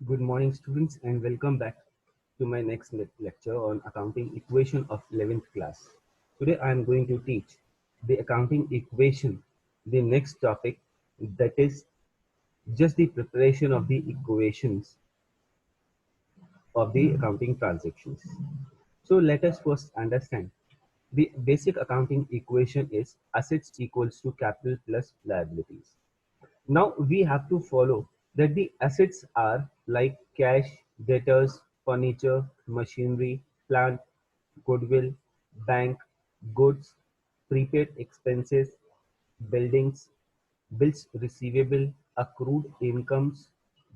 Good morning, students, and welcome back to my next lecture on accounting equation of 11th class. Today, I am going to teach the accounting equation, the next topic, that is just the preparation of the equations of the accounting transactions. So, let us first understand the basic accounting equation is assets equals to capital plus liabilities. Now we have to follow that the assets are like cash, debtors, furniture, machinery, plant, goodwill, bank, goods, prepaid expenses, buildings, bills receivable, accrued incomes.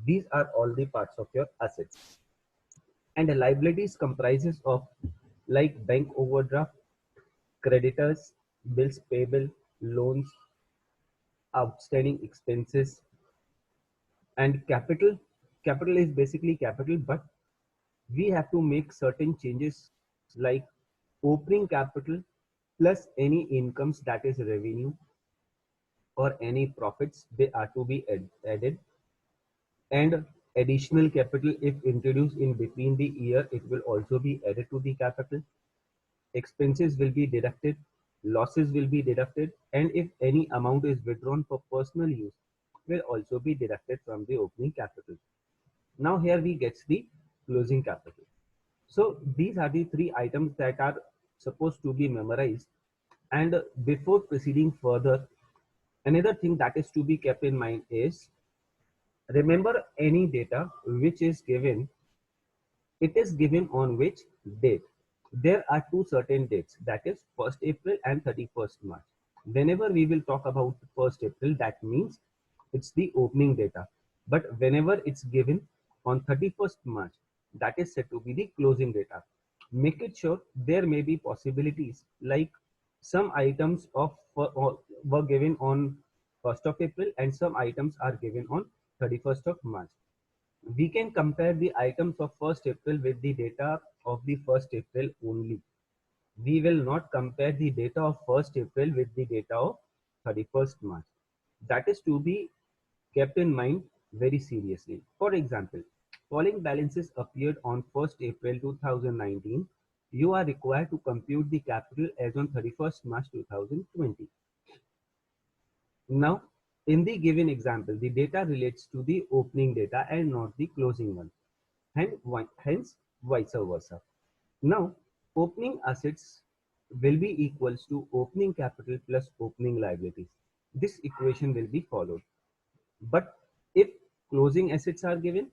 These are all the parts of your assets. And the liabilities comprises of like bank overdraft, creditors, bills payable, loans, outstanding expenses, and capital is basically capital, but we have to make certain changes like opening capital plus any incomes, that is revenue, or any profits, they are to be added, and additional capital if introduced in between the year, it will also be added to the capital. Expenses will be deducted, losses will be deducted, and if any amount is withdrawn for personal use, will also be deducted from the opening capital. Now here we get the closing capital. So these are the three items that are supposed to be memorized. And before proceeding further, another thing that is to be kept in mind is remember any data which is given, it is given on which date. There are two certain dates, that is 1st April and 31st March. Whenever we will talk about 1st April, that means it's the opening data. But whenever it's given on 31st March, that is said to be the closing data. Make it sure there may be possibilities like some items were given on 1st of April and some items are given on 31st of March. We can compare the items of 1st April with the data of the 1st April only. We will not compare the data of 1st April with the data of 31st March. That is to be kept in mind very seriously. For example, following balances appeared on 1st April 2019. You are required to compute the capital as on 31st March 2020. Now, in the given example, the data relates to the opening data and not the closing one, hence vice versa. Now, opening assets will be equals to opening capital plus opening liabilities. This equation will be followed. But if closing assets are given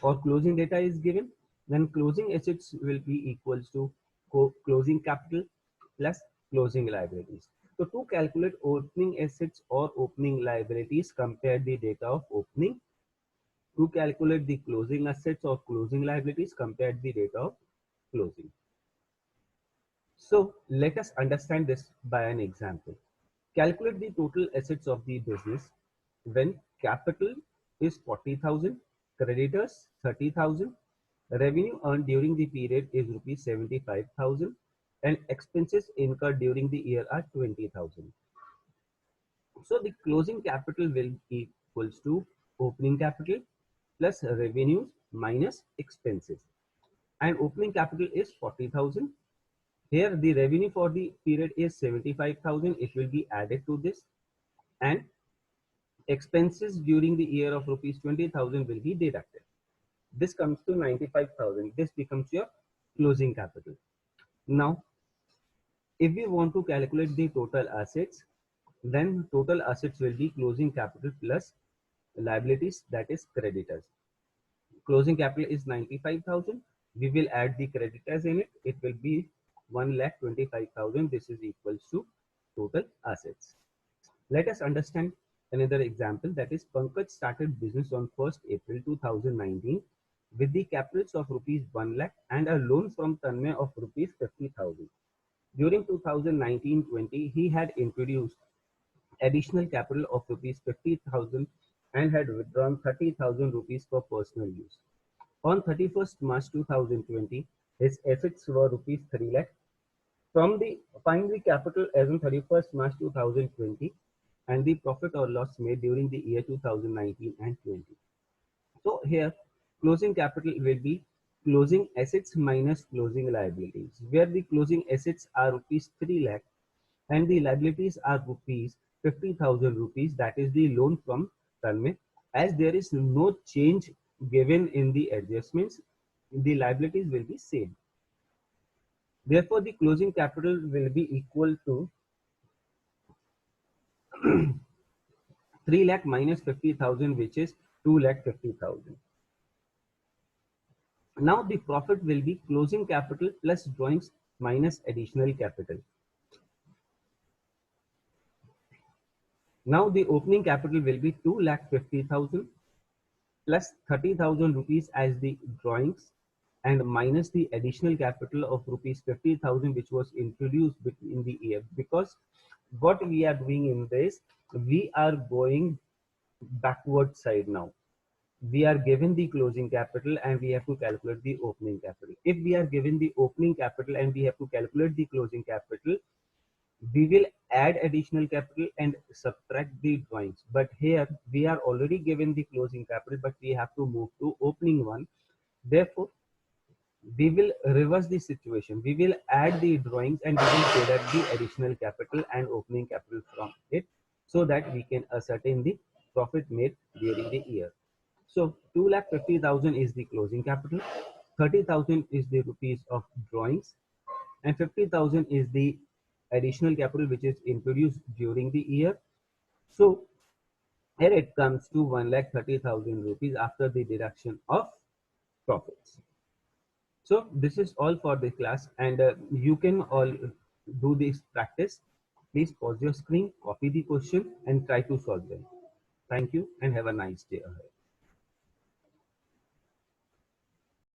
or closing data is given, then closing assets will be equals to closing capital plus closing liabilities. So to calculate opening assets or opening liabilities, compare the data of opening. To calculate the closing assets or closing liabilities, compare the data of closing. So let us understand this by an example. Calculate the total assets of the business when capital is 40,000, creditors 30,000, revenue earned during the period is rupees 75,000, and expenses incurred during the year are 20,000. So the closing capital will be equals to opening capital plus revenues minus expenses. And opening capital is 40,000. Here the revenue for the period is 75,000. It will be added to this, and expenses during the year of rupees 20,000 will be deducted. This comes to 95,000. This becomes your closing capital. Now, if we want to calculate the total assets, then total assets will be closing capital plus liabilities, that is creditors. Closing capital is 95,000. We will add the creditors in it. It will be 1,25,000. This is equals to total assets. Let us understand another example, that is Pankaj started business on 1st April 2019 with the capitals of rupees 1 lakh and a loan from Tanmay of rupees 50,000. During 2019-20, he had introduced additional capital of rupees 50,000 and had withdrawn 30,000 rupees for personal use. On 31st March 2020, his assets were rupees 3 lakh. From the find the capital as on 31st March 2020 and the profit or loss made during the year 2019 and 20. So here Closing capital will be closing assets minus closing liabilities, where the closing assets are rupees 3 lakh and the liabilities are rupees 50,000 rupees, that is the loan from Tanmay. As there is no change given in the adjustments, the liabilities will be same. Therefore, the closing capital will be equal to 3 lakh minus 50,000, which is 2 lakh 50,000. Now the profit will be closing capital plus drawings minus additional capital. Now the opening capital will be 2 lakh 50,000 plus 30,000 rupees as the drawings and minus the additional capital of rupees 50,000 which was introduced between the year. Because what we are doing in this, we are going backward side now. We are given the closing capital and we have to calculate the opening capital. If we are given the opening capital and we have to calculate the closing capital, we will add additional capital and subtract the drawings. But here we are already given the closing capital, but we have to move to opening one. Therefore, we will reverse the situation. We will add the drawings and we will deduct the additional capital and opening capital from it, so that we can ascertain the profit made during the year. So 2,50,000 is the closing capital, 30,000 is the rupees of drawings, and 50,000 is the additional capital which is introduced during the year. So here it comes to 1,30,000 rupees after the deduction of profits. So this is all for the class, and you can all do this practice. Please pause your screen, copy the question and try to solve them. Thank you and have a nice day ahead.